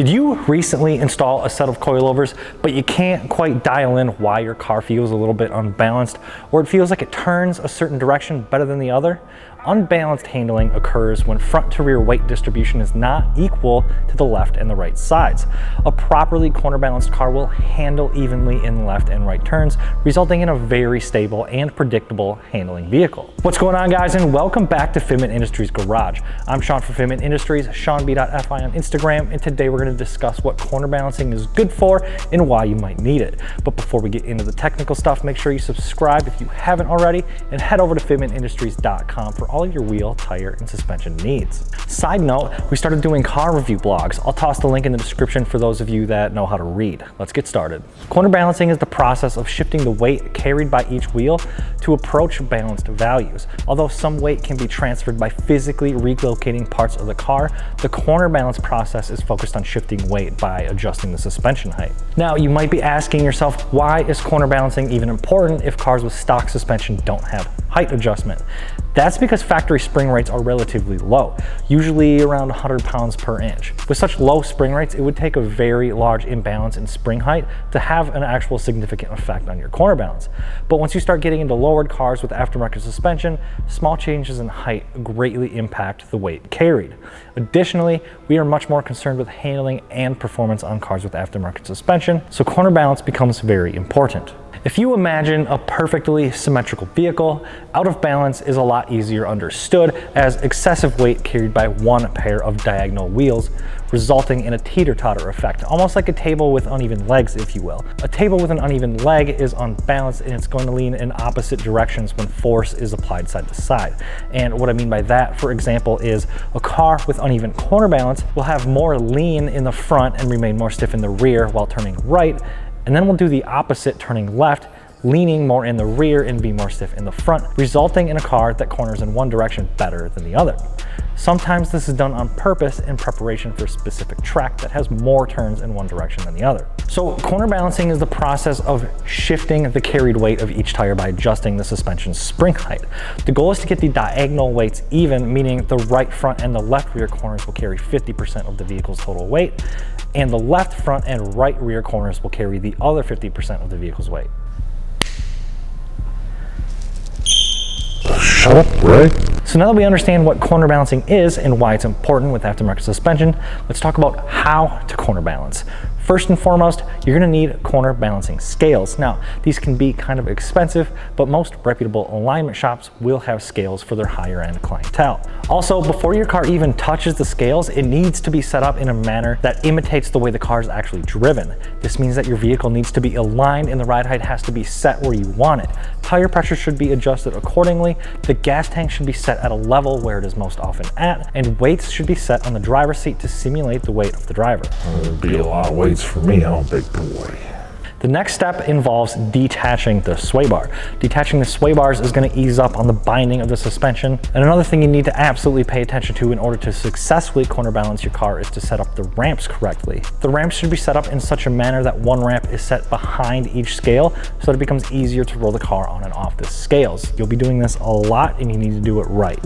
Did you recently install a set of coilovers, but you can't quite dial in why your car feels a little bit unbalanced, or it feels like it turns a certain direction better than the other? Unbalanced handling occurs when front to rear weight distribution is not equal to the left and the right sides. A properly corner balanced car will handle evenly in left and right turns, resulting in a very stable and predictable handling vehicle. What's going on, guys, and welcome back to Fitment Industries Garage. I'm Sean from Fitment Industries, seanb.fi on Instagram, and today we're going to discuss what corner balancing is good for and why you might need it. But before we get into the technical stuff, make sure you subscribe if you haven't already, and head over to fitmentindustries.com for all of your wheel, tire, and suspension needs. Side note, we started doing car review blogs. I'll toss the link in the description for those of you that know how to read. Let's get started. Corner balancing is the process of shifting the weight carried by each wheel to approach balanced values. Although some weight can be transferred by physically relocating parts of the car, the corner balance process is focused on shifting weight by adjusting the suspension height. Now, you might be asking yourself, why is corner balancing even important if cars with stock suspension don't have height adjustment? That's because factory spring rates are relatively low, usually around 100 pounds per inch. With such low spring rates, it would take a very large imbalance in spring height to have an actual significant effect on your corner balance. But once you start getting into lowered cars with aftermarket suspension, small changes in height greatly impact the weight carried. Additionally, we are much more concerned with handling and performance on cars with aftermarket suspension, so corner balance becomes very important. If you imagine a perfectly symmetrical vehicle, out of balance is a lot easier understood as excessive weight carried by one pair of diagonal wheels, resulting in a teeter-totter effect, almost like a table with uneven legs, if you will. A table with an uneven leg is unbalanced and it's going to lean in opposite directions when force is applied side to side. And what I mean by that, for example, is a car with uneven corner balance will have more lean in the front and remain more stiff in the rear while turning right, and then we'll do the opposite, turning left, leaning more in the rear and be more stiff in the front, resulting in a car that corners in one direction better than the other. Sometimes this is done on purpose in preparation for a specific track that has more turns in one direction than the other. So corner balancing is the process of shifting the carried weight of each tire by adjusting the suspension's spring height. The goal is to get the diagonal weights even, meaning the right front and the left rear corners will carry 50% of the vehicle's total weight, and the left front and right rear corners will carry the other 50% of the vehicle's weight. Shut up, Ray. So now that we understand what corner balancing is and why it's important with aftermarket suspension, let's talk about how to corner balance. First and foremost, you're gonna need corner balancing scales. Now, these can be kind of expensive, but most reputable alignment shops will have scales for their higher end clientele. Also, before your car even touches the scales, it needs to be set up in a manner that imitates the way the car is actually driven. This means that your vehicle needs to be aligned and the ride height has to be set where you want it. Tire pressure should be adjusted accordingly, the gas tank should be set at a level where it is most often at, and weights should be set on the driver's seat to simulate the weight of the driver. There'll be a lot of weights for me, I'm a big boy. The next step involves detaching the sway bar. Detaching the sway bars is going to ease up on the binding of the suspension. And another thing you need to absolutely pay attention to in order to successfully corner balance your car is to set up the ramps correctly. The ramps should be set up in such a manner that one ramp is set behind each scale so that it becomes easier to roll the car on and off the scales. You'll be doing this a lot and you need to do it right.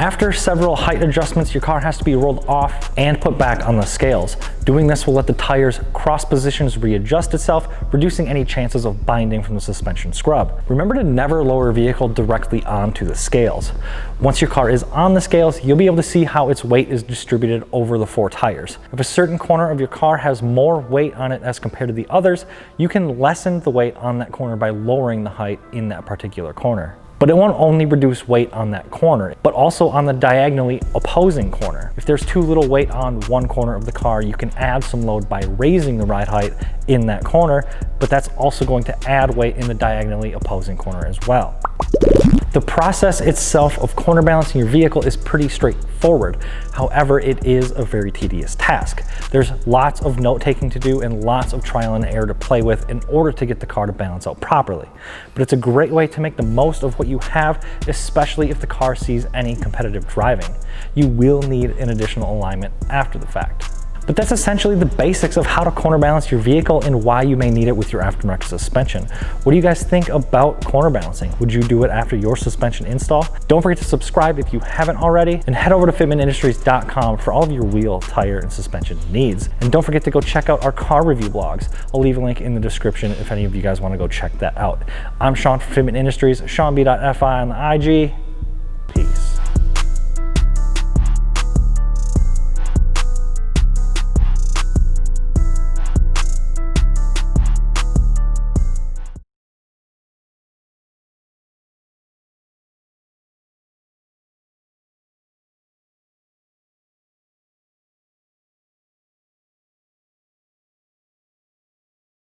After several height adjustments, your car has to be rolled off and put back on the scales. Doing this will let the tire's cross positions readjust itself, reducing any chances of binding from the suspension scrub. Remember to never lower a vehicle directly onto the scales. Once your car is on the scales, you'll be able to see how its weight is distributed over the four tires. If a certain corner of your car has more weight on it as compared to the others, you can lessen the weight on that corner by lowering the height in that particular corner. But it won't only reduce weight on that corner, but also on the diagonally opposing corner. If there's too little weight on one corner of the car, you can add some load by raising the ride height in that corner, but that's also going to add weight in the diagonally opposing corner as well. The process itself of corner balancing your vehicle is pretty straightforward. However, it is a very tedious task. There's lots of note taking to do and lots of trial and error to play with in order to get the car to balance out properly. But it's a great way to make the most of what you have, especially if the car sees any competitive driving. You will need an additional alignment after the fact. But that's essentially the basics of how to corner balance your vehicle and why you may need it with your aftermarket suspension. What do you guys think about corner balancing? Would you do it after your suspension install? Don't forget to subscribe if you haven't already, and head over to fitmentindustries.com for all of your wheel, tire, and suspension needs. And don't forget to go check out our car review blogs. I'll leave a link in the description if any of you guys want to go check that out. I'm Sean from Fitment Industries, SeanB.fi on the IG.